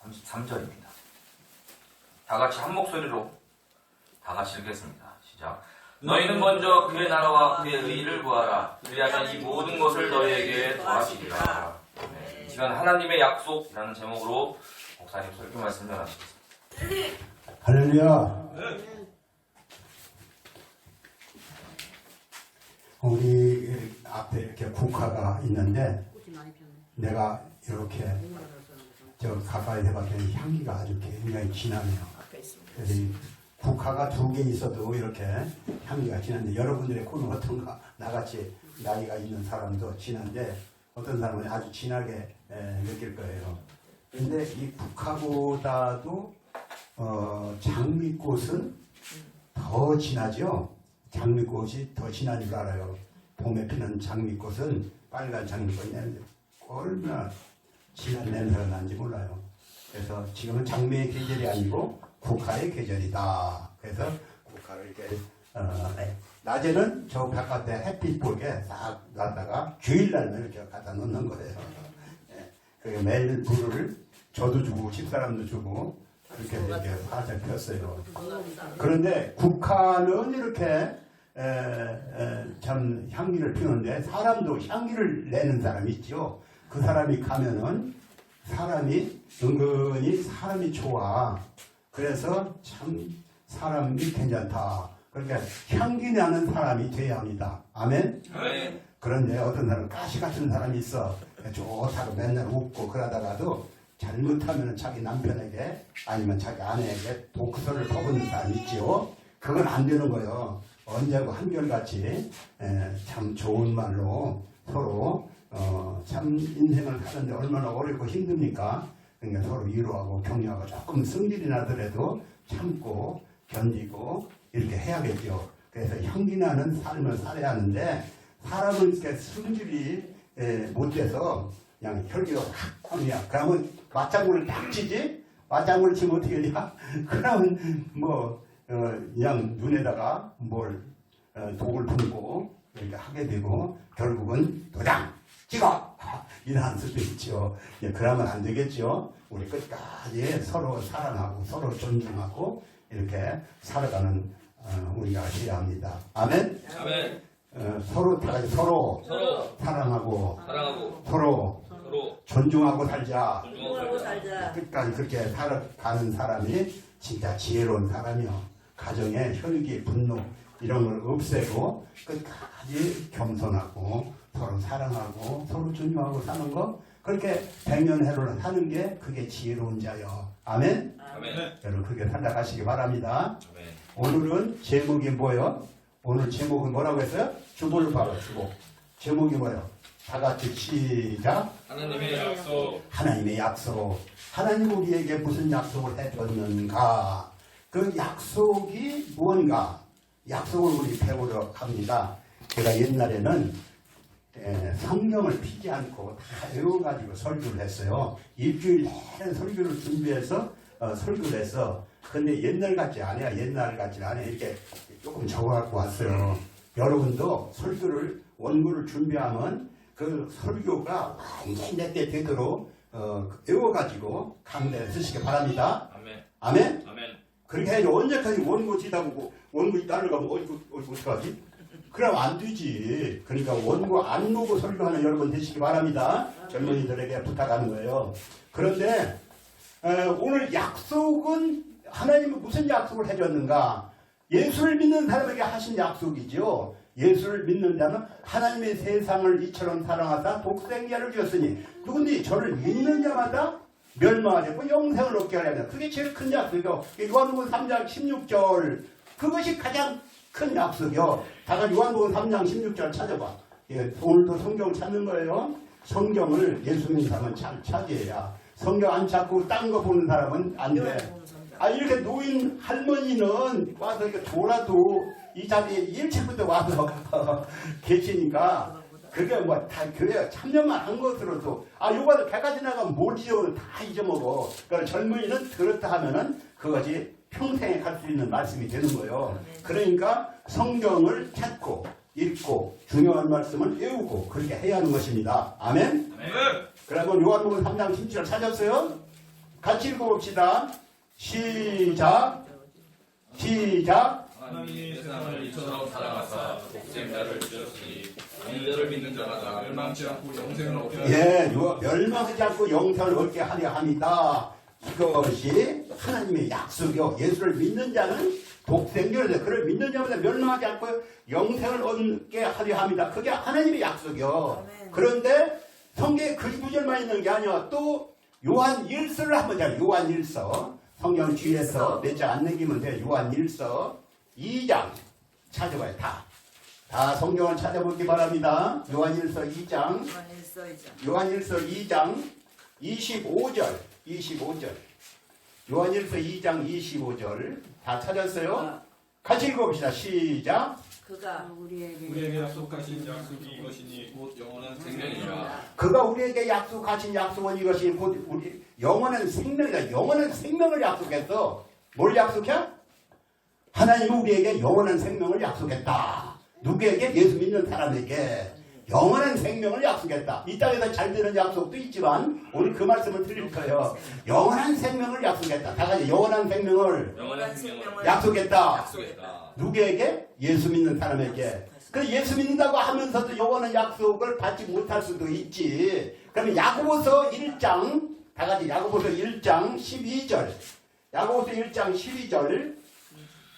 33절입니다. 다 같이 한 목소리로 다 같이 읽겠습니다. 시작. 너희는 먼저 그의 나라와 그의 의의를 구하라. 그리하면 이 모든 것을 너희에게 더하시리라. 네, 이 시간 하나님의 약속이라는 제목으로 목사님 설교 말씀 전하시겠습니다. 할렐루야. 우리 앞에 이렇게 국화가 있는데 내가 이렇게 저 가까이 해봤더니 향기가 아주 굉장히 진하네요. 그래서 이 국화가 2개 있어도 이렇게 향기가 진한데 여러분들의 코는 어떤가? 나같이 나이가 있는 사람도 진한데 어떤 사람은 아주 진하게 느낄 거예요. 근데 이 국화보다도 장미꽃은 더 진하죠. 장미꽃이 더 진한 줄 알아요. 봄에 피는 장미꽃은 빨간 장미꽃이 얼마나 진한 냄새가 나는지 몰라요. 그래서 지금은 장미의 계절이 아니고 국화의 계절이다. 그래서 국화를 이렇게 낮에는 저 바깥에 햇빛 보게 싹 놨다가 주일날만 이렇게 갖다 놓는 거예요. 그게 매일 불을 저도 주고 집사람도 주고 그렇게 이렇게 활짝 폈어요. 그런데 국화는 이렇게 참 향기를 피우는데 사람도 향기를 내는 사람이 있죠. 그 사람이 가면은 사람이 은근히 사람이 좋아. 그래서 참 사람이 괜찮다. 그러니까 향기 나는 사람이 돼야 합니다. 아멘? 아멘. 그런데 어떤 사람은 가시 같은 사람이 있어. 좋다고 맨날 웃고 그러다가도 잘못하면 자기 남편에게 아니면 자기 아내에게 독서를 퍼붓는 사람이 있지요. 그건 안 되는 거예요. 언제고 한결같이 참 좋은 말로 서로 참 인생을 사는데 얼마나 어렵고 힘듭니까? 그러니까 서로 위로하고 격려하고 조금 승질이 나더라도 참고 견디고 이렇게 해야겠죠. 그래서 향기 나는 삶을 살아야 하는데 사람은 이렇게 승질이 못 돼서 그냥 혈기가 확 하냐. 그러면 맞장구를 딱 치지? 맞장구를 치면 어떻게 되냐? 그러면 그냥 눈에다가 독을 품고 이렇게 하게 되고 결국은 도장 찍어! 이러한 수도 있죠. 그러면 안 되겠죠. 우리 끝까지 서로 사랑하고 서로 존중하고 이렇게 살아가는 우리가 해야 합니다. 아멘? 아멘. 서로 다 같이 서로 사랑하고 서로 존중하고 살자. 끝까지 그렇게 살아가는 사람이 진짜 지혜로운 사람이요. 가정의 혈기, 분노 이런 걸 없애고 끝까지 겸손하고 서로 사랑하고 서로 존중하고 사는 거 그렇게 백년해로를 하는 게 그게 지혜로운 자요. 아멘? 아멘. 여러분 그렇게 살아가시기 바랍니다. 아멘. 오늘은 제목이 뭐예요? 오늘 제목은 뭐라고 했어요? 주보를 봐봐, 주보. 제목이 뭐예요? 다 같이 시작. 하나님의 약속. 하나님의 약속. 하나님 우리에게 무슨 약속을 해줬는가? 그 약속이 무언가? 약속을 우리 배우려 합니다. 제가 옛날에는 성경을 피지 않고 다 외워가지고 설교를 했어요. 일주일 내내 설교를 준비해서 설교를 했어. 근데 옛날 같지 않아요. 옛날 같지 않아요. 이렇게 조금 적어갖고 왔어요. 여러분도 설교를 원고를 준비하면 그 설교가 완전히 내때 되도록 외워가지고 강단에 쓰시기 바랍니다. 아멘. 아멘? 아멘. 그렇게 해야지. 언제까지 원고 치다 보고 원고 따르가면 어떡하지? 그럼 안 되지. 그러니까 원고 안 보고 설교하는 여러분 되시기 바랍니다. 젊은이들에게 부탁하는 거예요. 그런데 오늘 약속은 하나님은 무슨 약속을 해줬는가? 예수를 믿는 사람에게 하신 약속이죠. 예수를 믿는다면 하나님의 세상을 이처럼 사랑하사 독생자를 주었으니 누군지 저를 믿는 자마다 멸망하지 영생을 얻게 하려면 그게 제일 큰 약속이요. 요한복음 3장 16절 그것이 가장 큰 약속이요. 다가 요한복음 3장 16절 찾아봐. 오늘도 성경 찾는 거예요. 성경을 예수 믿는 사람은 잘 찾아야. 성경 안 찾고 딴 거 보는 사람은 안 돼. 이렇게 노인 할머니는 와서 이렇게 돌아도 이 자리에 일찍부터 와서 계시니까 그게 다 교회 참여만 한 것으로도 요거는 배가 지나가면 뭘 잊어먹어 다 잊어먹어. 그러니까 젊은이는 그렇다 하면은 그것이 평생에 갈 수 있는 말씀이 되는 거예요. 그러니까 성경을 찾고 읽고 중요한 말씀을 외우고 그렇게 해야 하는 것입니다. 아멘? 아멘. 그러면 요한복음 3장 17절 찾았어요? 같이 읽어봅시다. 시작. 시작. 하나님이 세상을 이처럼 사랑하사 독생자를 주셨으니 이를 믿는 자마다 멸망치 않고 영생을 얻게 하려 예, 멸망하지 않고 영생을 얻게 하려 합니다. 이것이 하나님의 약속이요. 예수를 믿는 자는 독생자를 그를 믿는 자마다 멸망하지 않고 영생을 얻게 하려 합니다. 그게 하나님의 약속이요. 그런데 성경에 그 구절만 있는 게 아니라 또 요한 1서를 한번 잘 요한 1서 성경 뒤에서 몇 장 안 남기면 돼요. 요한 1서 2장 찾아봐요. 다 성경을 찾아보기 바랍니다. 요한 1서 2장 요한 1서 2장 25절 요한 1서 2장 25절 다 찾았어요? 같이 읽어봅시다. 시작. 그가 우리에게 약속하신 약속이 이것이니 곧 영원한 생명이라. 그가 우리에게 약속하신 약속은 이것이 곧 우리 영원한 생명이다. 영원한 생명을 약속했어. 뭘 약속해? 하나님은 우리에게 영원한 생명을 약속했다. 누구에게? 예수 믿는 사람에게 영원한 생명을 약속했다. 이 땅에서 잘 되는 약속도 있지만 오늘 그 말씀을 드릴 거예요. 영원한 생명을 약속했다. 다 같이 영원한 생명을 약속했다. 누구에게? 예수 믿는 사람에게. 그 예수 믿는다고 하면서도 영원한 약속을 받지 못할 수도 있지. 그러면 야고보서 1장 다 같이 야고보서 1장 12절 야고보서 1장 12절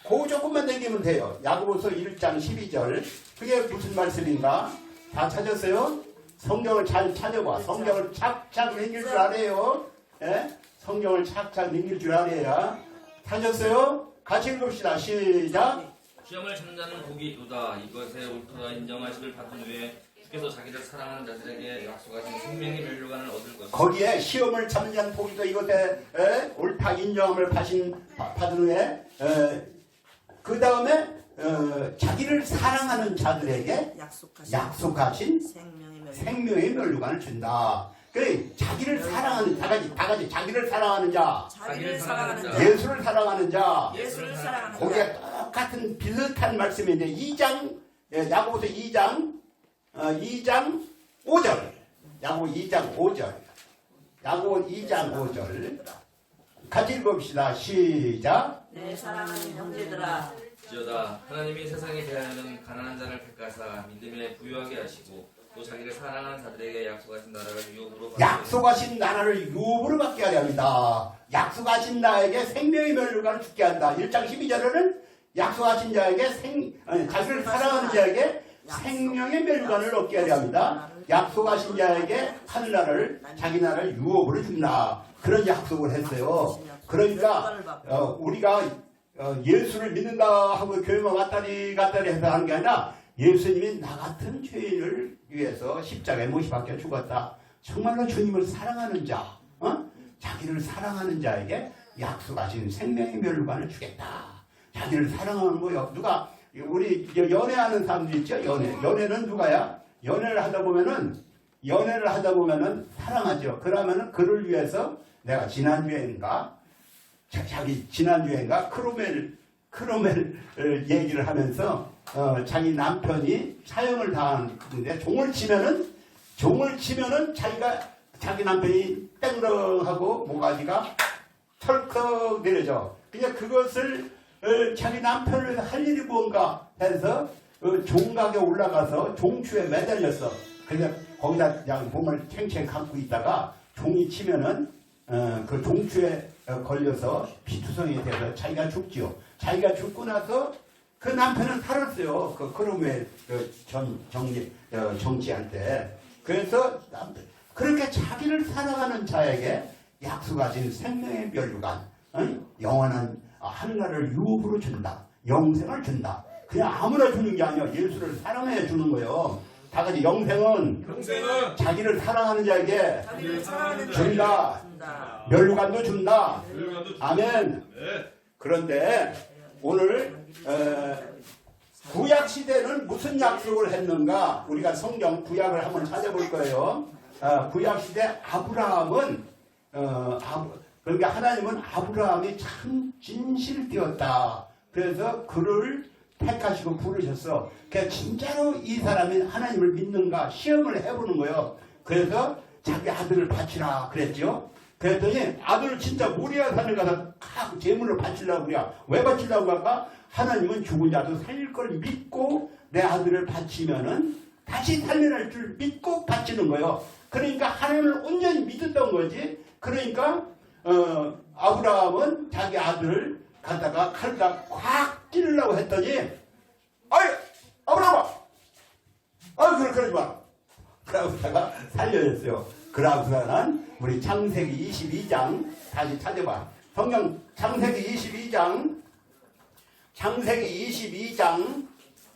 그 조금만 남기면 돼요. 야고보서 1장 12절 그게 무슨 말씀인가? 다 찾았어요? 성경을 잘 찾아봐. 성경을 착착 남길 줄 알아요. 예? 성경을 착착 남길 줄 알아야. 찾았어요? 같이 읽읍시다. 시작. 시험을 참자는 복이 있도다. 이것에 옳도다 인정하시를 받은 후에 주께서 자기를 사랑하는 자들에게 약속하신 생명의 멸류관을 얻을 것이다. 거기에 시험을 참는 복이도 이것에 옳다 인정함을 받은 후에 그 다음에 자기를 사랑하는 자들에게 약속하신 생명의 멸류관을 준다. 그래 자기를 사랑하는 다 같이 자기를 사랑하는 자, 예수를 사랑하는 자, 거기에 똑같은 비슷한 말씀인데 2장 야고보서 2장 5절 야고보 2장 5절 야고보 2장 5절 같이 읽어봅시다. 시작. 내 사랑하는 형제들아 지어다 하나님이 세상에 대하여는 가난한 자를 택하사 믿음에 부유하게 하시고 또 자기를 사랑하는 자들에게 약속하신 나라를 유업으로 약속하신 나라를 유업으로 받게 하려 합니다. 약속하신 나에게 생명의 멸류관을 주게 한다. 1장 12절에는 약속하신 자에게 자기를 사랑하는 자에게 생명의 멸류관을 얻게 하려 합니다. 약속하신 자에게 하늘나라를 자기 나라를 유업으로 준다. 그런 약속을 했어요. 그러니까 우리가 예수를 믿는다 하고 교회만 왔다리 갔다리 해서 하는 게 아니라 예수님이 나 같은 죄인을 위해서 십자가에 못 박혀 죽었다. 정말로 주님을 사랑하는 자, 자기를 사랑하는 자에게 약속하신 생명의 멸류관을 주겠다. 자기를 사랑하는 거요. 누가 우리 연애하는 사람들 있죠? 연애는 누가야? 연애를 하다 보면은 사랑하죠. 그러면은 그를 위해서 내가 지난주에인가 크로멜 얘기를 하면서 자기 남편이 사형을 당하는데 종을 치면은 자기 남편이 땡렁하고 모가지가 털컥 내려져. 그냥 그것을 자기 남편을 위해서 할 일이 뭔가 해서 종각에 올라가서 종추에 매달렸어. 그냥 거기다 그냥 몸을 챙챙 감고 있다가 종이 치면은 그 종추에 걸려서 피투성이 돼서 자기가 죽지요. 자기가 죽고 나서 그 남편은 살았어요. 그 크로멜 정치할 때. 그래서 그렇게 자기를 사랑하는 자에게 약속하신 생명의 멸류관, 영원한 하늘나라를 유업으로 준다. 영생을 준다. 그냥 아무나 주는 게 아니야. 예수를 사랑해 주는 거예요. 다 같이 영생은 자기를 사랑하는 자에게 준다. 멸류관도 준다. 아멘. 그런데 오늘 구약 시대는 무슨 약속을 했는가? 우리가 성경 구약을 한번 찾아볼 거예요. 구약 시대 아브라함은 그러니까 하나님은 아브라함이 참 진실되었다. 그래서 그를 택하시고 부르셨어. 그러니까 진짜로 이 사람이 하나님을 믿는가 시험을 해보는 거예요. 그래서 자기 아들을 바치라 그랬죠. 그랬더니 아들을 진짜 모리아 산에 가서 제물로 바치려고 그래. 왜 바치려고 할까? 하나님은 죽은 자도 살릴 걸 믿고 내 아들을 바치면은 다시 살려낼 줄 믿고 바치는 거예요. 그러니까 하나님을 온전히 믿었던 거지. 그러니까 아브라함은 자기 아들을 갖다가 칼다 콱 찌르려고 했더니 아이 아브라함아 그러지 마. 그러고다가 살려냈어요. 그러고서는 우리 창세기 22장 다시 찾아봐. 성경 창세기 22장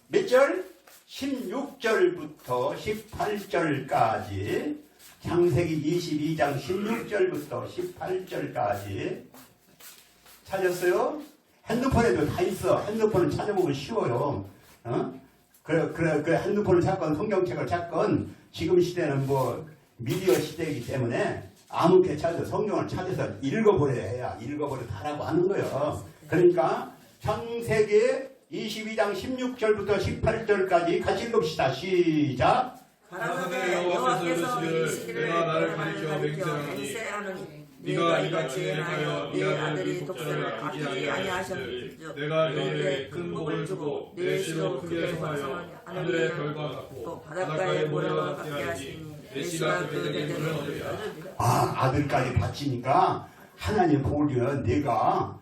몇 절? 16절부터 18절까지 창세기 22장 16절부터 18절까지 찾았어요? 핸드폰에도 다 있어. 핸드폰을 찾아보면 쉬워요. 그래 핸드폰을 찾건 성경책을 찾건 지금 시대는 뭐 미디어 시대이기 때문에 아무렇게 찾아서 성경을 찾아서 읽어보려 해야 읽어보려 하라고 하는 거예요. 그러니까 창세기 22장 16절부터 18절까지 같이 읽읍시다. 시작. 가라사대 여호와께서 이르시기를 내가 나를 가리켜 맹세하노니 네가 이같이 이같이 행하여 네 아들이 독생을 아끼지 아니하셨는즉 내가 너에게 너에게 큰 복을 주고 내 씨로 크게 행하여 하늘의 별과 또 같고 바닷가의 모래와 같게 하시니 내 씨가 그들에게 되는 아들까지 바치니까 하나님 복을 주면 내가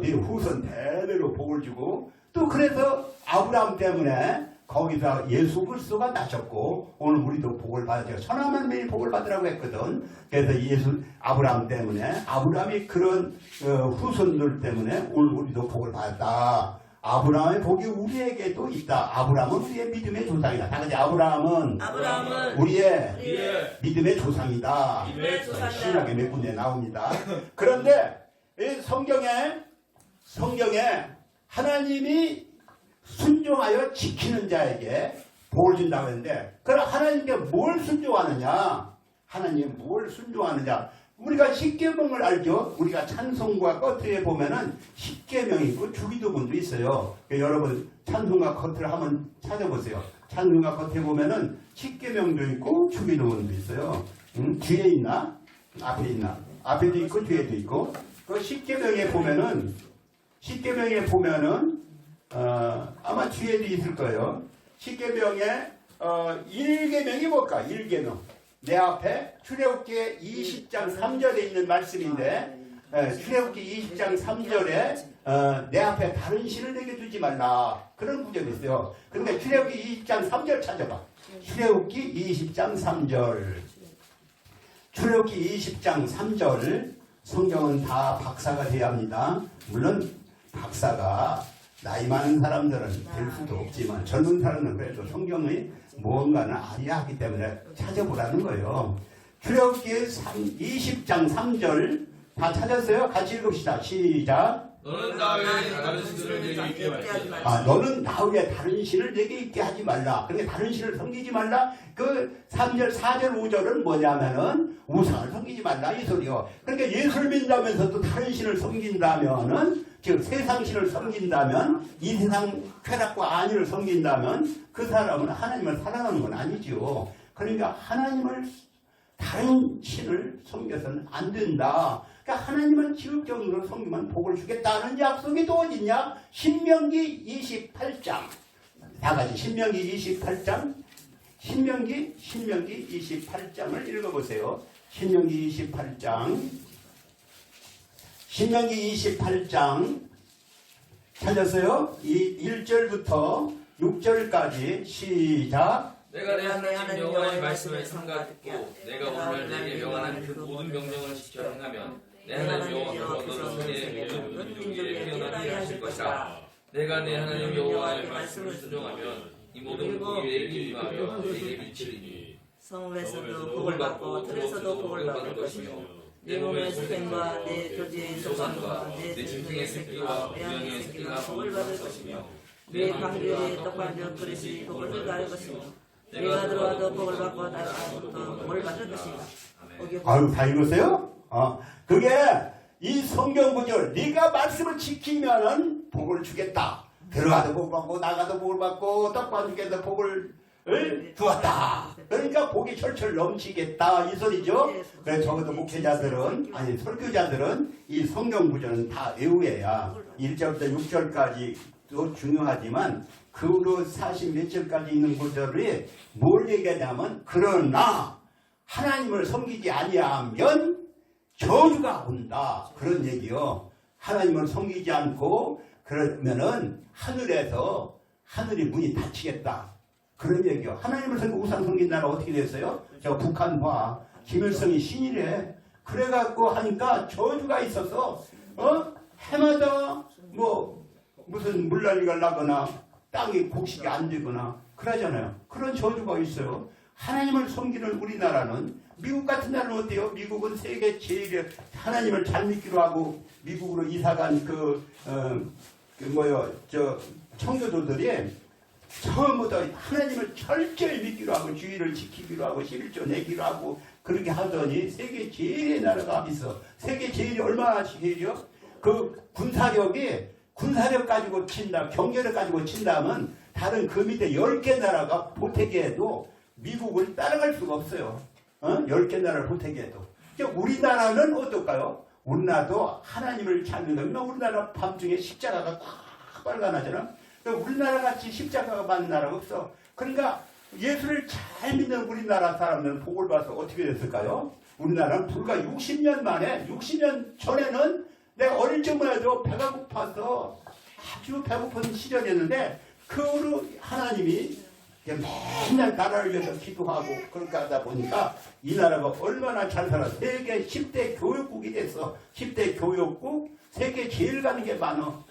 네 후손 대대로 복을 주고 또 그래서 아브라함 때문에 거기서 예수 그리스도가 나셨고 오늘 우리도 복을 받았죠. 천하만 명이 복을 받으라고 했거든. 그래서 아브라함 때문에 아브라함이 그런 후손들 때문에 오늘 우리도 복을 받았다. 아브라함의 복이 우리에게도 있다. 아브라함은 우리의 믿음의 조상이다. 다 같이 아브라함은 우리의 믿음의 조상이다. 믿음의 조상이다. 신약에 몇 군데 나옵니다. 그런데 이 성경에 하나님이 순종하여 지키는 자에게 복을 준다고 했는데 그럼 하나님께 뭘 순종하느냐? 하나님 뭘 순종하느냐? 우리가 십계명을 알죠? 우리가 찬송과 커트에 보면은 십계명이 있고 주기도문도 있어요. 그러니까 여러분 찬송과 커트를 한번 찾아보세요. 찬송과 커트에 보면은 십계명도 있고 주기도문도 있어요. 뒤에 있나? 앞에 있나? 앞에도 있고 뒤에도 있고. 그 십계명에 보면은 아마 뒤에도 있을 거예요. 십계명에 1계명이 뭘까? 1계명. 내 앞에 출애굽기 20장 3절에 있는 말씀인데 출애굽기 20장 3절에 내 앞에 다른 신을 내게 두지 말라. 그런 구절이 있어요. 그런데 출애굽기 20장 3절 찾아봐. 출애굽기 20장 3절. 출애굽기 20장 3절. 성경은 다 박사가 돼야 합니다. 물론 박사가 나이 많은 사람들은 될 수도 없지만 젊은 사람은 그래도 성경의 무언가는 알아야 하기 때문에 찾아보라는 거예요. 출애굽기 20장 3절 다 찾았어요? 같이 읽읍시다. 시작. 너는 나 외에 다른 신들을 내게 있게 하지 말라. 너는 나 외에 다른 신을 내게 있게 하지 말라. 그러니까 다른 신을 섬기지 말라. 그 3절, 4절, 5절은 뭐냐면은 우상을 섬기지 말라 이 소리요. 그러니까 예수를 믿는다면서도 다른 신을 섬긴다면은 즉 세상 신을 섬긴다면 이 세상 쾌락과 안위를 섬긴다면 그 사람은 하나님을 사랑하는 건 아니죠. 그러니까 하나님을 다른 신을 섬겨서는 안 된다. 그러니까 하나님을 지극정으로 섬기면 복을 주겠다는 약속이 또 어딨냐? 신명기 28장. 다 같이 신명기 28장. 신명기 28장을 읽어보세요. 신명기 28장. 신명기 28장 찾았어요? 1절부터 6절까지 시작. 내가 내 하나님 여호와의 말씀을 삼가 듣고 내가 오늘 내게 명하는 그 모든 명령을 지켜 행하면 내 하나님 여호와께서 너를 모든 민족에 태어나게 하실 것이라. 내가 내 하나님 여호와의 말씀을 순종하면 이 모든 복이 내게 임하며 내게 미치리니 성읍에서도 복을 받고 들에서도 복을 받을 것이며 내 몸의 소생과 내 조지의 소산과 내 짐승의 새끼와 고양이의 새끼가 복을 받을 것이며 내 방주의 떡반죽 그릇이 복을 받을 것이며 내가 들어와도 복을 받고 나가도 복을 받을 것이다. 아유, 다 읽었어요? 그게 이 성경 구절, 네가 말씀을 지키면은 복을 주겠다. 들어가도 복 받고 나가도 복을 받고 떡반죽에서 복을 주었다. 그러니까 복이 철철 넘치겠다 이 소리죠. 그래서 적어도 목회자들은 아니 설교자들은 이 성경 구절은 다 외워야 1절부터 6절까지도 중요하지만 그 후로 40 몇 절까지 있는 구절이 뭘 얘기하냐면 그러나 하나님을 섬기지 아니하면 저주가 온다 그런 얘기요. 하나님을 섬기지 않고 그러면은 하늘에서 하늘의 문이 닫히겠다. 그런 얘기요. 하나님을 섬기고 우상 섬긴 나라 어떻게 됐어요? 저 북한 봐. 김일성이 신이래. 그래갖고 하니까 저주가 있어서 해마다 뭐 무슨 물난리가 나거나 땅이 곡식이 안 되거나 그러잖아요. 그런 저주가 있어요. 하나님을 섬기는 우리나라는 미국 같은 나라는 어때요? 미국은 세계 제일 하나님을 잘 믿기로 하고 미국으로 이사간 청교도들이 처음부터 하나님을 철저히 믿기로 하고 주의를 지키기로 하고 11조 내기로 하고 그렇게 하더니 세계 제일의 나라가 있어. 세계 제일이 얼마나 제일이요? 그 군사력 가지고 친다, 경제력 가지고 친다면 다른 그 밑에 10개 나라가 보태기에도 미국을 따라갈 수가 없어요. 10개 나라를 보태기에도. 우리나라는 어떨까요? 우리나라도 하나님을 잘 믿으면 우리나라 밤중에 십자가가 꽉 빨간하잖아. 우리나라 같이 십자가가 받는 나라가 없어. 그러니까 예수를 잘 믿는 우리나라 사람들은 복을 봐서 어떻게 됐을까요? 우리나라는 불과 60년 만에 60년 전에는 내가 어릴 적만 해도 배가 고파서 아주 배고픈 시절이었는데 그 후로 하나님이 맨날 나라를 위해서 기도하고 그렇게 하다 보니까 이 나라가 얼마나 잘 살아. 세계 10대 교육국이 됐어. 10대 교육국 세계 제일 가는 게 많아.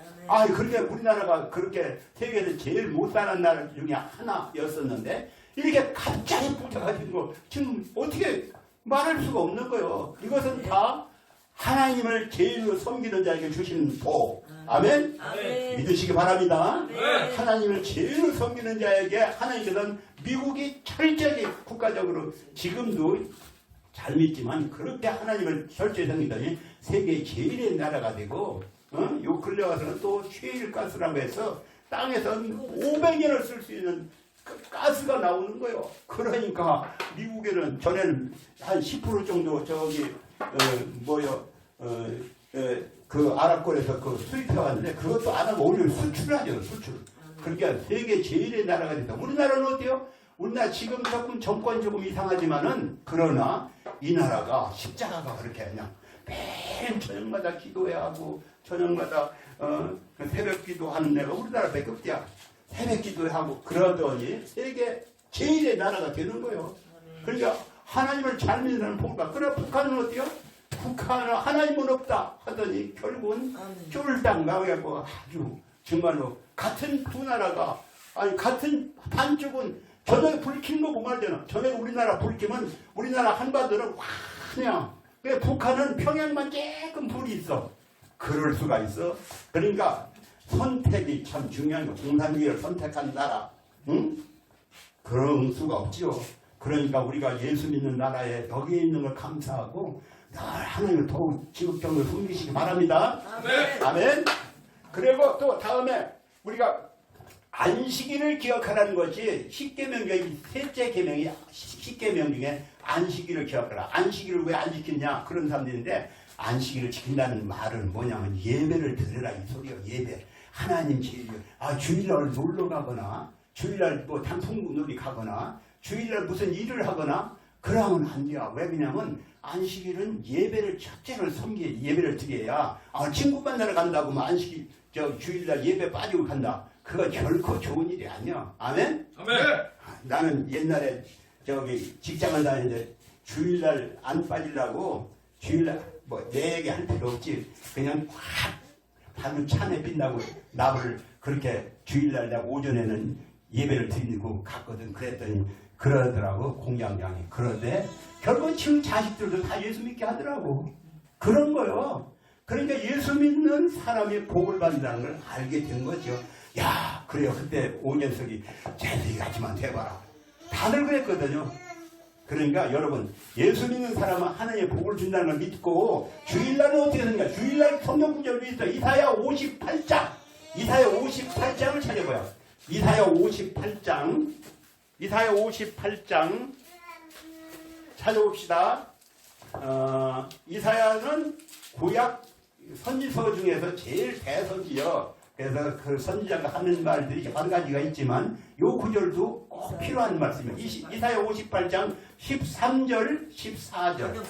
그렇게 우리나라가 그렇게 세계에서 제일 못 사는 나라 중에 하나였었는데 이렇게 갑자기 붙어가지고 지금 어떻게 말할 수가 없는 거예요. 이것은 다 하나님을 제일로 섬기는 자에게 주시는 복. 아멘? 믿으시기 바랍니다. 하나님을 제일로 섬기는 자에게 하나님께서는 미국이 철저히 국가적으로 지금도 잘 믿지만 그렇게 하나님을 철저히 섬기더니 세계 제일의 나라가 되고 요 근래 와서는 또 셰일가스라고 해서 땅에서 500년을 쓸 수 있는 가스가 나오는 거예요. 그러니까 미국에는 전에는 한 10% 정도 그 아랍권에서 그 수입해 왔는데 그것도 안 하고 오히려 수출하죠. 수출. 그러니까 세계 제일의 나라가 됐다. 우리나라는 어때요? 우리나라 지금 조금 정권 조금 이상하지만은 그러나 이 나라가 십자가가 그렇게 그냥 매일 저녁마다 기도해야 하고 저녁마다 새벽 기도하는 데가 우리나라밖에 없대야. 새벽 기도하고 그러더니 세계 제일의 나라가 되는 거예요. 그러니까 하나님을 잘 믿는 복과 그래 북한은 어때요? 북한은 하나님은 없다 하더니 결국은 쫄딱 나와갖고 아주 정말로 같은 두 나라가 같은 반쪽은 저녁에 불 켜는 거 보면 알잖아. 저녁에 우리나라 불 켜면 우리나라 한반도는 그냥 북한은 평양만 조금 불이 있어. 그럴 수가 있어. 그러니까 선택이 참 중요한 거. 공산주의를 선택한 나라. 응? 그럴 수가 없지요. 그러니까 우리가 예수 믿는 나라에 여기에 있는 걸 감사하고 늘 하나님을 더욱 지극정을 섬기시기 바랍니다. 아멘. 아멘. 그리고 또 다음에 우리가 안식일을 기억하라는 것이 십계명 중에 셋째 계명이 십계명 중에 안식일을 기억하라. 안식일을 왜 안 지켰냐 그런 사람들인데 안식일을 지킨다는 말은 뭐냐면 예배를 드리라 이 소리요. 예배. 하나님 제일이요. 주일날 놀러 가거나 주일날 뭐 단풍놀이 가거나 주일날 무슨 일을 하거나 그러면 안 돼요. 왜 그러냐면 안식일은 예배를 첫째로 예배를 드려야 친구 만나러 간다고 하면 안식일 주일날 예배 빠지고 간다. 그거 결코 좋은 일이 아니야. 아멘? 아멘. 나는 옛날에 직장을 다니는데 주일날 안 빠지려고 주일날 내 얘기 할 필요 없지. 그냥 확 발로 찬에 빛나고 나를 그렇게 주일날 내가 오전에는 예배를 드리고 갔거든. 그랬더니 그러더라고 공장장이. 그런데 결국 지금 자식들도 다 예수 믿게 하더라고. 그런 거요. 그러니까 예수 믿는 사람이 복을 받는다는 걸 알게 된 거죠. 야, 그래요. 그때 오년석이 쟤들이 같이만 돼봐라. 다들 그랬거든요. 그러니까 여러분 예수 믿는 사람은 하나님의 복을 준다는 걸 믿고 주일날은 어떻게 되는가? 주일날 성경 구절도 있어. 이사야 58장을 찾아봐요. 이사야 58장 이사야 58장 찾아봅시다. 이사야는 구약 선지서 중에서 제일 대선지요. 그래서 그 선지자가 하는 말들이 여러 가지가 있지만 요 구절도 꼭 필요한 말씀이에요. 이사야 58장 13절 14절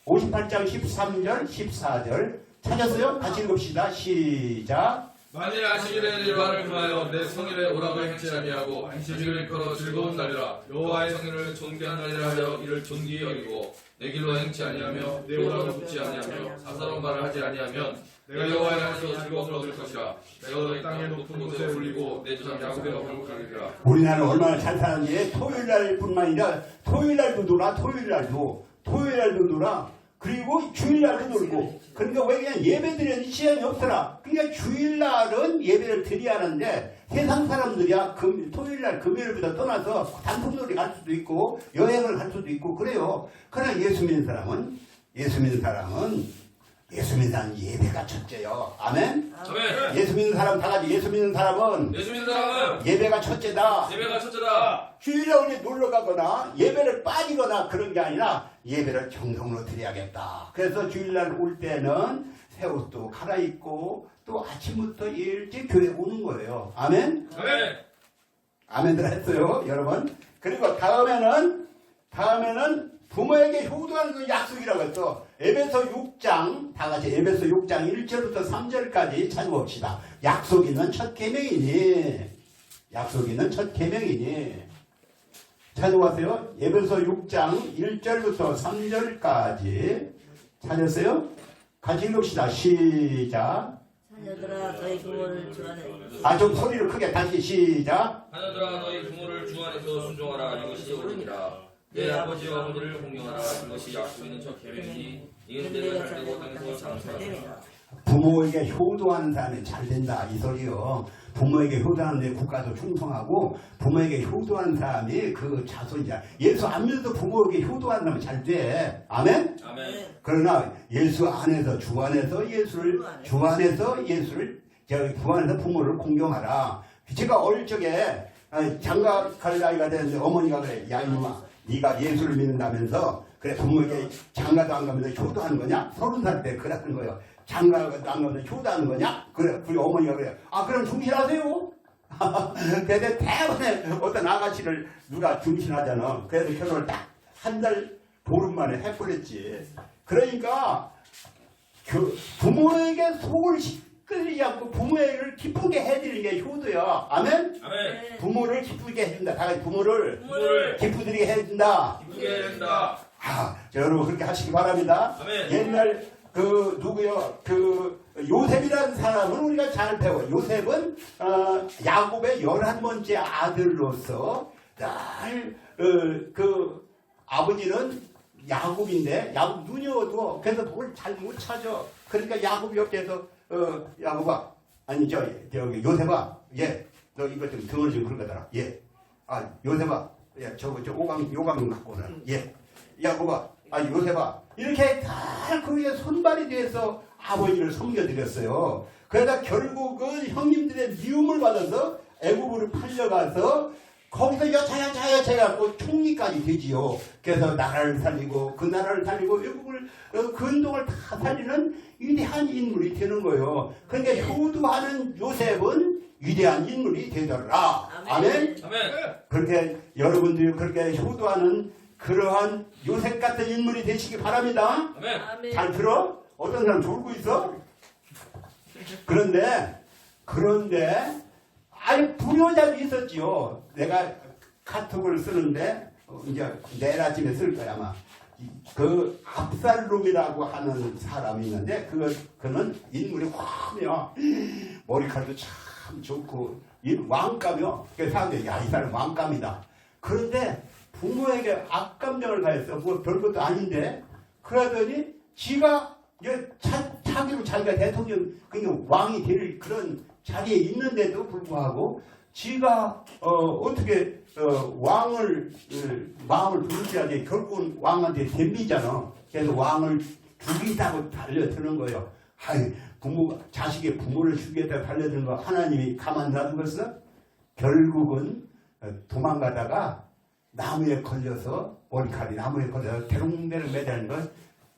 58장 13절 14절 찾았어요? 같이 읽읍시다. 시작. 만일 안식일에 네 말을 금하여 내 성일에 오라고 행치 아니하고 안식일을 걸어 즐거운 날이라 여호와의 성일을 존귀한 날이라 하여 이를 존귀히 여기고 내 길로 행치 아니하며 내 오라고 묻지 아니하며 사사로운 말을 하지 아니하면 내가 여호와의 향에서 즐거움을 얻을 것이라 내가 너희 땅의 높은 곳에 올리고 내 조상 야곱의 업을 가리리라. 우리나라는 얼마나 잘 사는지 토요일날뿐만 아니라 토요일날도 놀아. 토요일날도 놀아. 그리고 주일날도 놀고. 그러니까 왜 그냥 예배 드리는 시간이 없더라. 그러니까 주일날은 예배를 드려야 하는데 세상 사람들이야 토요일날 금요일부터 떠나서 단풍놀이 갈 수도 있고 여행을 갈 수도 있고 그래요. 그러나 예수 믿는 사람은 예배가 첫째요. 아멘? 아멘. 예수 믿는 사람 다 같이 예수 믿는 사람은 예배가 첫째다. 주일에 어디 놀러 가거나 예배를 빠지거나 그런 게 아니라 예배를 정성으로 드려야겠다. 그래서 주일날 올 때는 새 옷도 갈아입고 또 아침부터 일찍 교회 오는 거예요. 아멘? 아멘들 했어요, 여러분. 그리고 다음에는 부모에게 효도하는 그 약속이라고 했어. 에베소 6장, 다 같이 에베소 6장 1절부터 3절까지 찾아봅시다. 약속 있는 첫 계명이니. 찾아보세요. 에베소 6장 1절부터 3절까지 찾았어요? 같이 읽읍시다. 시작. 자녀들아 너희 부모를 주 안에 좀 소리를 크게 다시 시작. 하나들아 너희 부모를 주 안에서 순종하라. 이것이 옳으니라. 내 아버지와 어머니를 공경하라. 이것이 약속 있는 첫 계명이니 이는 내가 잘되고 땅에서 장수하리라. 부모에게 효도하는 사람이 잘 된다 이 소리요. 부모에게 효도하는데 국가도 충성하고 부모에게 효도하는 사람이 그 자손이야. 예수 안 믿어도 부모에게 효도한다면 잘 돼. 아멘? 그러나 예수 안에서 주 안에서 예수를 부모를 공경하라. 제가 어릴 적에 장가 갈 나이가 됐는데 어머니가 그래. 야 이놈아 네가 예수를 믿는다면서 그래 부모에게 장가도 안 가면서 효도하는 거냐? 30살 때 그랬던 거예요. 장가도 안 가면서 효도하는 거냐? 그래. 우리 어머니가 그래요. 그럼 중신하세요. 그래서 대번에 어떤 아가씨를 누가 중신하잖아. 그래서 결혼을 딱 한 달 보름 만에 해버렸지. 그러니까 부모에게 속을 끌리지 않고 부모를 기쁘게 해드리는 게 효도야. 아멘? 부모를 기쁘게 해준다. 다 같이 부모를 기쁘게 해준다. 여러분 그렇게 하시기 바랍니다. 옛날 누구요? 요셉이라는 사람은 우리가 잘 배워. 요셉은 야곱의 11번째 아들로서 날 아버지는 야곱인데 야곱 눈이 어두워. 그래서 뭘 잘 못 찾아. 그러니까 야곱 옆에서 야곱아 저기 요셉아 너 이것 좀 등을 좀 긁어달라. 요셉아 저 요강 좀 갖고 오라. 야곱아 요셉아 이렇게 다 그의 손발이 돼서 아버지를 섬겨드렸어요. 그러다 결국은 형님들의 미움을 받아서 애굽으로 팔려가서 거기서 여차여차여차해갖고 총리까지 되지요. 그래서 나라를 살리고 그 나라를 살리고 애굽을 근동을 다 살리는 위대한 인물이 되는 거예요. 그러니까 효도하는 요셉은 위대한 인물이 되더라. 아멘. 그렇게 여러분들이 그렇게 효도하는 그러한 요셉 같은 인물이 되시기 바랍니다. 잘 들어? 어떤 사람 졸고 있어? 그런데 불효자도 있었지요. 내가 카톡을 쓰는데 이제 내일 아침에 쓸 거야 아마. 그 압살롬이라고 하는 사람이 있는데 그는 인물이 화며 머리카락도 참 좋고 왕감이요. 그래서 사람들이 이 사람 왕감이다. 그런데 부모에게 악감정을 가했어. 뭐 별것도 아닌데. 그러더니 지가 자기가 대통령 그러니까 왕이 될 그런 자리에 있는데도 불구하고 지가 어떻게 왕을 마음을 두르지 결국은 왕한테 덤비잖아. 그래서 왕을 죽이다고 달려드는 거예요. 자식의 부모를 죽이겠다고 달려드는 거 하나님이 가만 놔두겠어? 결국은 도망가다가 나무에 걸려서 머리칼이 나무에 걸려서 대롱대롱 매달리는 건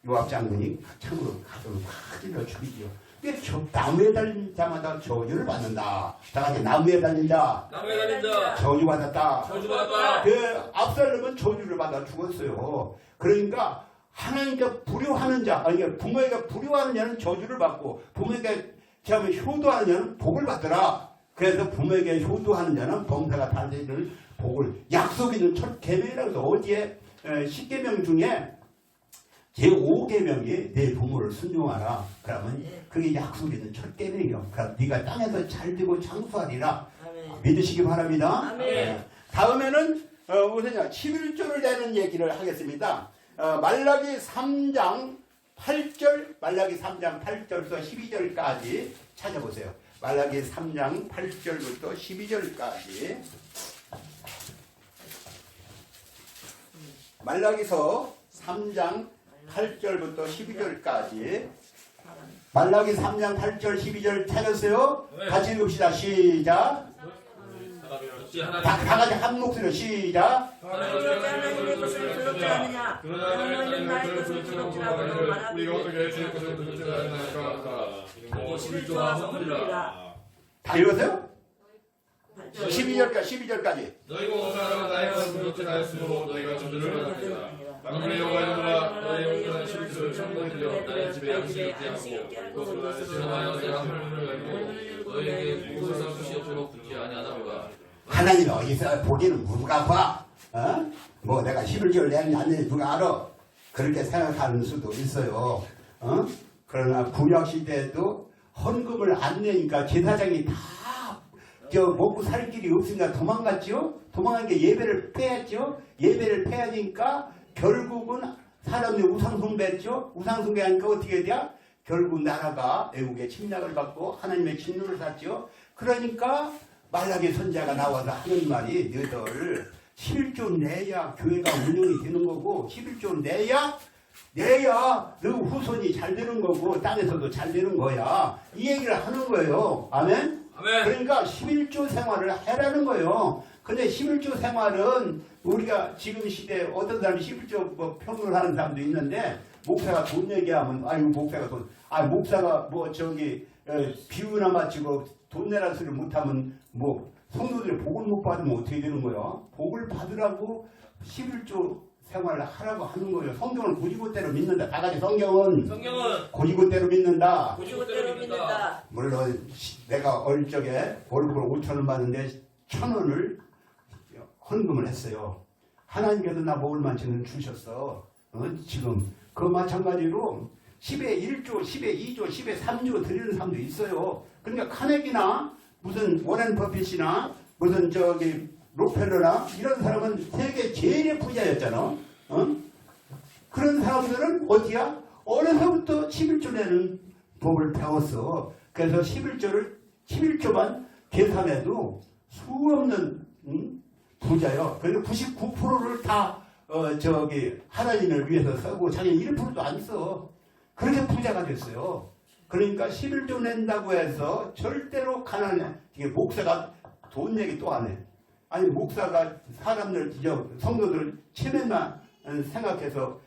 요압 장군이 창으로 가슴을 확 찔러 죽이지요. 근데 저 나무에 달린 자마다 저주를 받는다. 다 같이 나무에 달린 자 나무에 달린 자 저주 받았다. 저주받았다. 그 압살롬은 저주를 받아 죽었어요. 그러니까 하나님께 불효하는 자, 아니 부모에게 불효하는 자는 저주를 받고 부모에게 제하면 효도하는 자는 복을 받더라. 그래서 부모에게 효도하는 자는 범사가 달리는 복을 약속 있는 첫 계명이라고 해서 어디에 10계명 중에 제5계명이 내 부모를 순종하라. 그러면 그게 약속 있는 첫 계명이요. 그럼 네가 땅에서 잘 되고 장수하리라. 아멘. 믿으시기 바랍니다. 아멘. 다음에는 우선 11조를 내는 얘기를 하겠습니다. 말라기 3장 8절, 말라기 3장 8절부터 12절까지 찾아보세요. 말라기 3장 8절부터 12절까지. 말라기서 3장 8절부터 12절까지. 말라기 3장 8절 12절 찾았어요? 네. 같이 읽읍시다. 시작. 다 같이 한 목소리로 시작. 너희 하나님의 것을 두렵지 않느냐? 너희는 나의 것을 두렵지라 하고 우리가 말하기를 어떻게 주의 것을 두렵지 않나이까. 그리고 11조와 성물이라. 다 읽었어요? 12절까지. 너희가 오사라 나의 것을 두렵지 않았으므로 너희가 저주를 받았다. 만군의 여호와여 너희 온전한 실수를 천국에 들여 나의 집에 양식을 하고 그것을 실험하여 내가 하늘을 열고 너희에게 무엇을 주시옵도록 듣지 아니하나보다. 하나님 어디서 보기는 누가 봐? 뭐 내가 11절 내는지 안 내는지 누가 알아? 그렇게 생각하는 수도 있어요. 그러나 구약시대에도 헌금을 안 내니까 제사장이 다 먹고 살 길이 없으니까 도망갔죠? 도망간 게 예배를 패했죠? 예배를 패하니까 결국은 사람들이 우상숭배했죠? 우상숭배하니까 어떻게 돼야? 결국 나라가 애국의 침략을 받고 하나님의 진노를 샀죠? 그러니까 말라기 선지자가 나와서 하는 말이 너희들 11조 내야 교회가 운영이 되는 거고 11조 내야 너 후손이 잘 되는 거고 땅에서도 잘 되는 거야. 이 얘기를 하는 거예요. 아멘? 아멘. 그러니까 11조 생활을 해라는 거예요. 근데 11조 생활은 우리가 지금 시대에 어떤 사람이 11조 뭐 평론을 하는 사람도 있는데 목사가 돈 얘기하면 아이고 목사가 목사가 뭐 저기 비유나 마치고 돈 내라는 소리를 못하면 뭐 성도들이 복을 못 받으면 어떻게 되는 거야? 복을 받으라고 11조 생활을 하라고 하는 거예요. 성경은 고지고대로 믿는다. 다 같이 성경은 고지고대로 믿는다. 고지고대로 믿는다. 물론 내가 어릴 적에 월급을 5,000원 받는데 1,000원을 헌금을 했어요. 하나님께서 나 먹을 만치는 주셨어. 지금 그 마찬가지로 10에 1조, 10에 2조, 10에 3조 드리는 사람도 있어요. 그러니까 카네기나 무슨 워렌 버핏이나 무슨 저기 록펠러나 이런 사람은 세계 제일의 부자였잖아. 그런 사람들은 어디야? 어려서부터 11조 내는 법을 배웠어. 그래서 11조만 계산해도 수없는 부자요. 그래서 99%를 다 하나님을 위해서 쓰고 자기는 1%도 안 써. 그렇게 부자가 됐어요. 그러니까 11조 낸다고 해서 절대로 가난해. 이게 목사가 돈 얘기 또 안 해. 아니 목사가 사람들 성도들 체면만 생각해서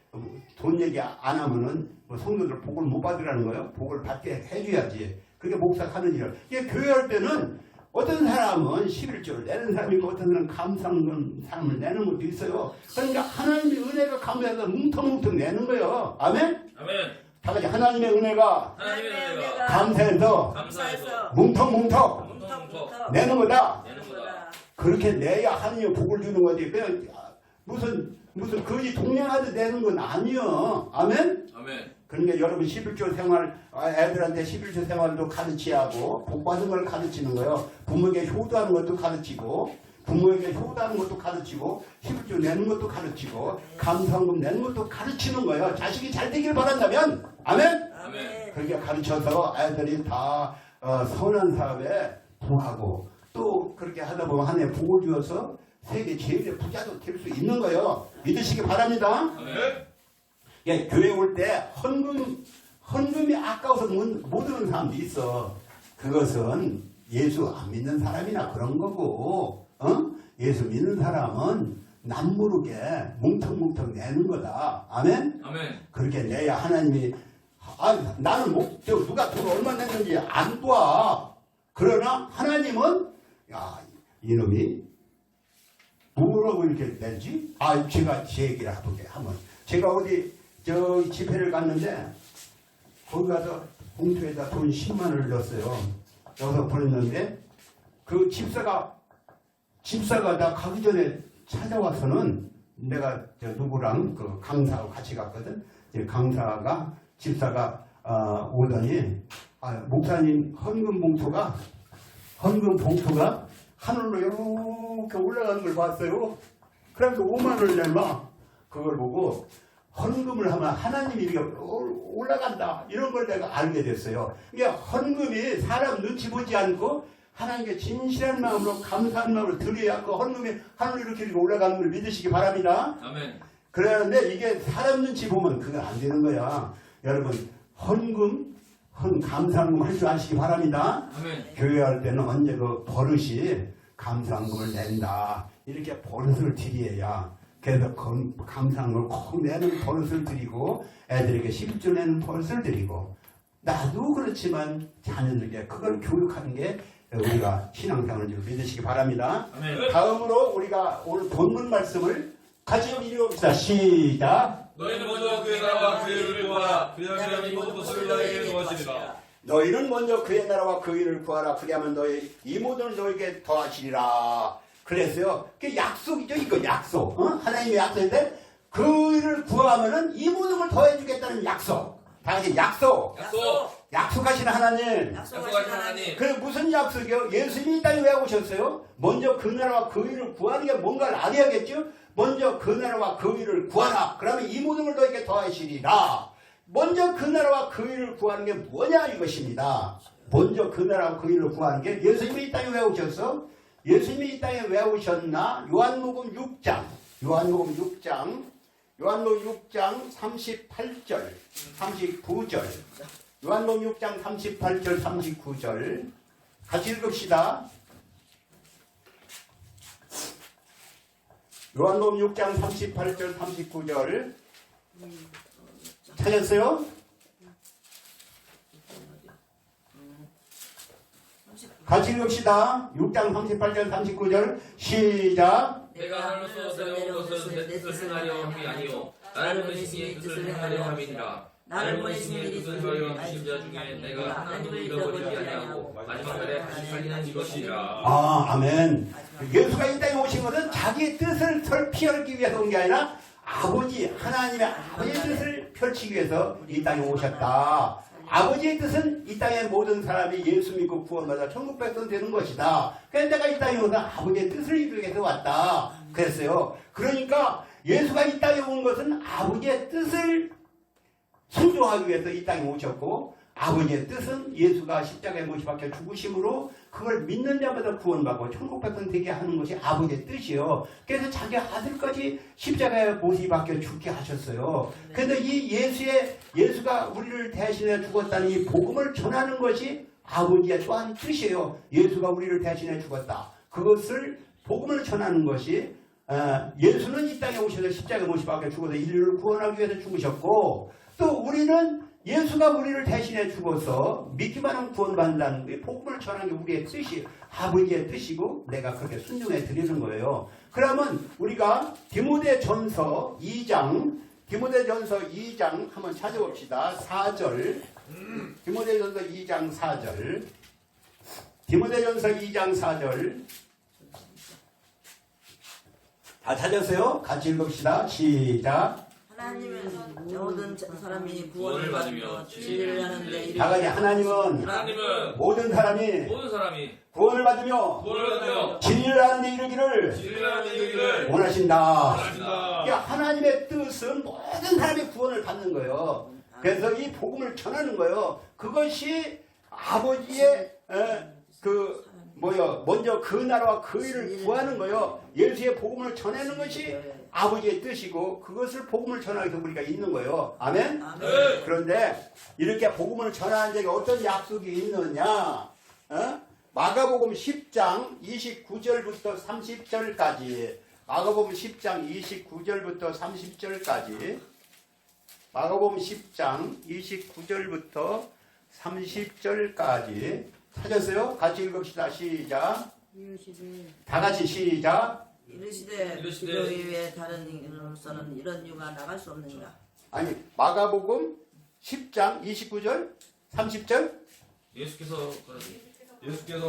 돈 얘기 안 하면은 성도들 복을 못 받으라는 거예요. 복을 받게 해줘야지. 그게 목사가 하는 일이야. 이게 교회할 때는 어떤 사람은 11조를 내는 사람이 있고 어떤 사람은 감사하는 사람을 내는 것도 있어요. 그러니까 하나님의 은혜가 감사해서 뭉텅뭉텅 내는 거예요. 아멘? 아멘. 다 같이 하나님의 은혜가 하나님의 은혜가 감사해서 뭉텅뭉텅 내는 거다. 그렇게 내야 하나님의 복을 주는 거지. 그냥 무슨 거지 동냥하듯 내는 건 아니요. 아멘? 아멘. 그러니까 여러분 11조 생활 애들한테 11조 생활도 가르치고 복 받은 걸 가르치는 거예요. 부모에게 효도하는 것도 가르치고 부모에게 효도하는 것도 가르치고 11조 내는 것도 가르치고 감사헌금 내는 것도 가르치는 거예요. 자식이 잘 되길 바란다면 아멘? 아멘. 그렇게 가르쳐서 아이들이 다 선한 사업에 부하고 또 그렇게 하다 보면 한 해 복을 주어서 세계 제일의 부자도 될 수 있는 거예요. 믿으시기 바랍니다. 아멘. 예, 교회 올 때 헌금이 아까워서 못 오는 사람도 있어. 그것은 예수 안 믿는 사람이나 그런 거고, 예수 믿는 사람은 남모르게 뭉텅뭉텅 내는 거다. 아멘? 아멘. 그렇게 내야 하나님이 나는 누가 돈 얼마 냈는지 안 봐. 그러나 하나님은 이놈이 뭐라고 이렇게 냈지? 제가 제 얘기를 해볼게. 한번 제가 어디 저 집회를 갔는데 거기 가서 봉투에다 돈 10만 원을 넣었어요. 여기서 보냈는데 그 집사가 나 가기 전에 찾아와서는 내가 저 누구랑 그 강사하고 같이 갔거든. 강사가 집사가 오더니 목사님 헌금 봉투가 하늘로 이렇게 올라가는 걸 봤어요. 그래서 5만 원을 내놔. 그걸 보고 헌금을 하면 하나님이 이렇게 올라간다. 이런 걸 내가 알게 됐어요. 그러니까 헌금이 사람 눈치 보지 않고 하나님께 진실한 마음으로 감사한 마음으로 드려야 그 헌금이 하늘로 이렇게 올라가는 걸 믿으시기 바랍니다. 아멘. 그러는데 이게 사람 눈치 보면 그건 안 되는 거야. 여러분 감사한금 할 줄 아시기 바랍니다. 아멘. 교회 할 때는 언제 그 버릇이 감사한금을 낸다. 이렇게 버릇을 들여야 그래서 감사한금을 꼭 내는 버릇을 들이고 애들에게 10조 내는 버릇을 들이고 나도 그렇지만 자녀들에게 그걸 교육하는 게 우리가 신앙생활을 믿으시기 바랍니다. 아멘. 다음으로 우리가 오늘 본문 말씀을 같이 읽어봅시다. 시작. 너희는 먼저 그의 나라와 그의 의를 구하라. 그리하면 이 모든 것을 너희에게 더하시리라. 너희는 먼저 그의 나라와 그 일을 구하라. 그리하면 이 모든 너희에게 더하시리라. 그랬어요. 그게 약속이죠. 이거 약속. 하나님의 약속인데 그 일을 구하면은 이 모든 걸 더해주겠다는 약속. 다 같이 약속. 약속하시는 하나님. 약속하신 하나님. 그 무슨 약속이요? 예수님이 이 땅에 왜 오셨어요? 먼저 그 나라와 그 일을 구하는 게 뭔가를 알아야겠죠? 먼저 그 나라와 그 일을 구하라. 그러면 이 모든 걸 너에게 더하시리라. 먼저 그 나라와 그 일을 구하는 게 뭐냐 이것입니다. 먼저 그 나라와 그 일을 구하는 게 예수님이 이 땅에 왜 오셨어? 예수님이 이 땅에 왜 오셨나? 요한복음 6장 38절 39절 요한복음 6장 38절 39절 같이 읽읍시다. 요한복음 6장 38절 39절 찾았어요? 같이 읽읍시다. 6장 38절 39절 시작. 내가 하늘로서 내려온 것은 내 뜻을 행하려 함이 아니요 나를 보내신 이의 뜻을 행하려 함이니라. 나를 보내신 이의 뜻을 행하려 하신 자 중에 내가 하나님을 잃어버리지 아니하고 마지막 날에 다시 살리는 이것이라. 아멘. 예수가 이 땅에 오신 것은 자기의 뜻을 설피하기 위해서 온 게 아니라 하나님의 아버지의 뜻을 펼치기 위해서 이 땅에 오셨다. 아버지의 뜻은 이 땅의 모든 사람이 예수 믿고 구원받아 천국 백성 되는 것이다. 그래서 내가 이 땅에 오다 아버지의 뜻을 이루기 위해서 왔다. 그랬어요. 그러니까 예수가 이 땅에 온 것은 아버지의 뜻을 순종하기 위해서 이 땅에 오셨고 아버지의 뜻은 예수가 십자가에 못 박혀 죽으심으로 그걸 믿는 자마다 구원받고 천국 백성 되게 하는 것이 아버지의 뜻이요. 그래서 자기 아들까지 십자가에 못이 박혀 죽게 하셨어요. 그런데 이 예수가 우리를 대신해 죽었다는 이 복음을 전하는 것이 아버지의 또한 뜻이에요. 예수가 우리를 대신해 죽었다. 그것을 복음을 전하는 것이 예수는 이 땅에 오셔서 십자가에 못이 박혀 죽어서 인류를 구원하기 위해서 죽으셨고 또 우리는 예수가 우리를 대신해 죽어서 믿기만 하면 구원받는다는 게 복음을 전하는 게 우리의 뜻이 아버지의 뜻이고 내가 그렇게 순종해 드리는 거예요. 그러면 우리가 디모데전서 2장 한번 찾아봅시다. 4절 디모데전서 2장 4절 디모데전서 2장 4절 다 찾았어요? 같이 읽읍시다. 시작. 하나님은 모든 사람이 구원을 받으며 진리를 하는데 다 같이 하나님은 모든 사람이 구원을 받으며 진리를 하는데 이르기를 원하신다. 그러니까 하나님의 뜻은 모든 사람이 구원을 받는 거예요. 그래서 이 복음을 전하는 거예요. 그것이 아버지의 먼저 그 나라와 그 일을 구하는 거예요. 예수의 복음을 전하는 것이 아버지의 뜻이고 그것을 복음을 전하기 위해서 우리가 있는 거예요. 아멘? 그런데 이렇게 복음을 전하는 데가 어떤 약속이 있느냐? 마가복음 10장 29절부터 30절까지 마가복음 10장 29절부터 30절까지 마가복음 10장 29절부터 30절까지 찾았어요? 같이 읽읍시다. 시작. 이르시되 다 같이 시작. 이르시되 기도 이외에 다른 일로서는 이런 유가 나갈 수 없는가. 아니 마가복음 10장 29절 30절 예수께서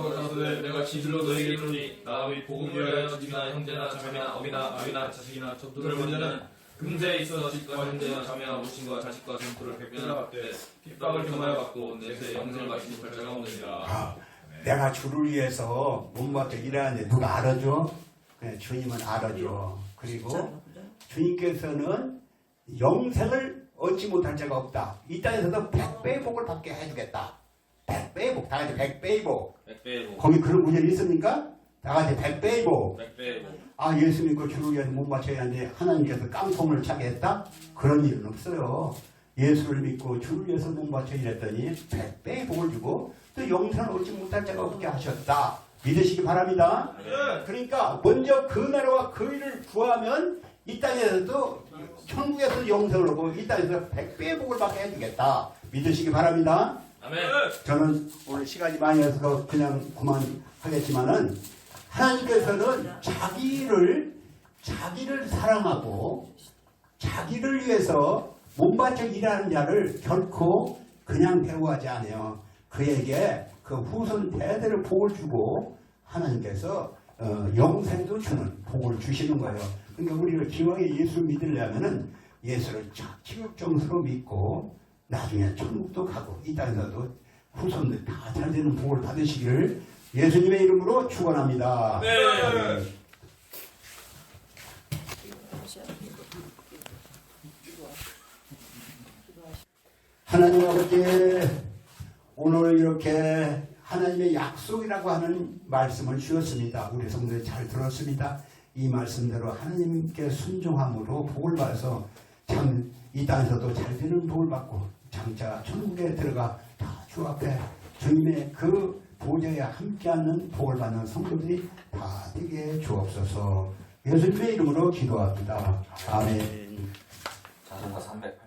가라사대 내가 진실로 너희에게 이르노니 나의 복음을 위하여 집이나 형제나 자매나 어미나 아비나 자식이나 전투를 벌이는 자는 금세에 있어 집과 형제나 자매나 모친과 자식과 전투를 백배나 받되 핍박을 경하여 받고 내세 영생을 마치는 발자가 없느니라. 내가 주를 위해서 몸밖에 일하는데 누가 알아줘? 그냥 주님은 알아줘. 그리고 주님께서는 영생을 얻지 못할 자가 없다. 이 땅에서도 100배의 복을 받게 해주겠다. 100배의 복. 다 같이 100배의 복. 100배의 복. 거기 그런 구절이 있습니까? 다 같이 100배의 복. 100배의 복. 아, 예수 믿고 주를 위해서 못 맞춰야 하는데 하나님께서 깡통을 차게 했다? 그런 일은 없어요. 예수를 믿고 주를 위해서 못 맞춰야 했더니 100배의 복을 주고 또 영생을 얻지 못할 자가 없게 하셨다. 믿으시기 바랍니다. 그러니까 먼저 그 나라와 그 일을 구하면 이 땅에서도 천국에서 영생을 얻고 이 땅에서 100배의 복을 받게 해주겠다. 믿으시기 바랍니다. 아멘. 저는 오늘 시간이 많이 해서 그냥 그만하겠지만은 하나님께서는 자기를 사랑하고 자기를 위해서 몸바쳐 일하는 자를 결코 그냥 배우하지 않아요. 그에게 그 후손 대대로 복을 주고 하나님께서 영생도 주는 복을 주시는 거예요. 그러니까 우리가 기왕에 예수를 믿으려면은 예수를 지극정서로 믿고 나중에 천국도 가고 이 땅에서도 후손들 다 잘 되는 복을 받으시기를 예수님의 이름으로 축원합니다. 네. 하나님 아버지, 오늘 이렇게 하나님의 약속이라고 하는 말씀을 주었습니다. 우리 성도들 잘 들었습니다. 이 말씀대로 하나님께 순종함으로 복을 받아서 참 이 땅에서도 잘 되는 복을 받고 장차 천국에 들어가 다 주 앞에 주님의 그 보좌에 함께하는 복을 받는 성도들이 다 되게 주옵소서. 예수님의 이름으로 기도합니다. 아멘. 자송가 308.